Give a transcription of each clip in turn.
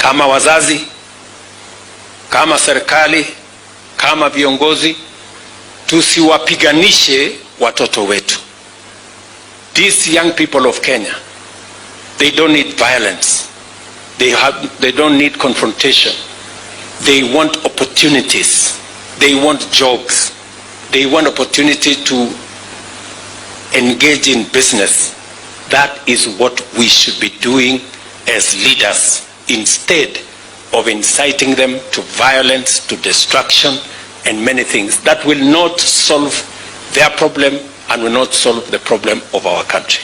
kama wazazi, kama serikali, kama viongozi, tusiwapiganishe watoto wetu. These young people of Kenya, they don't need violence. They don't need confrontation. They want opportunities. They want jobs. They want opportunity to engage in business. That is what we should be doing as leaders, instead of inciting them to violence, to destruction, and many things that will not solve their problem and will not solve the problem of our country.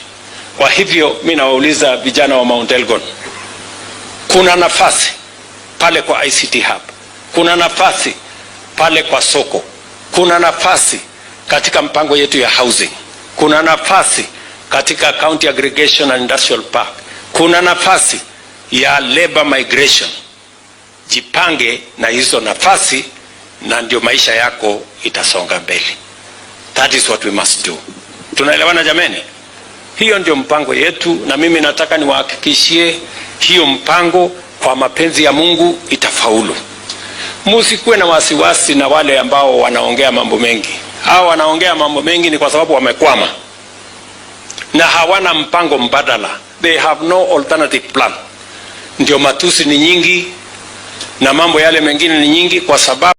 Kwa hivyo mimi nawauliza vijana wa Mount Elgon, kuna nafasi pale kwa ICT hub, kuna nafasi pale kwa soko, kuna nafasi katika mpango yetu ya housing, kuna nafasi katika county aggregation and industrial park, kuna nafasi ya labor migration. Jipange na hizo nafasi na ndio maisha yako itasonga mbele. That is what we must do. Tunaelewana jameni? Hiyo ndio mpango yetu, na mimi nataka niwahakikishie hiyo mpango kwa mapenzi ya Mungu itafaulu. Musikuwe na wasiwasi na wale ambao wanaongea mambo mengi. Hao wanaongea mambo mengi ni kwa sababu wamekwama na hawana mpango mbadala. They have no alternative plan. Ndio matusi ni nyingi na mambo yale mengine ni nyingi kwa sababu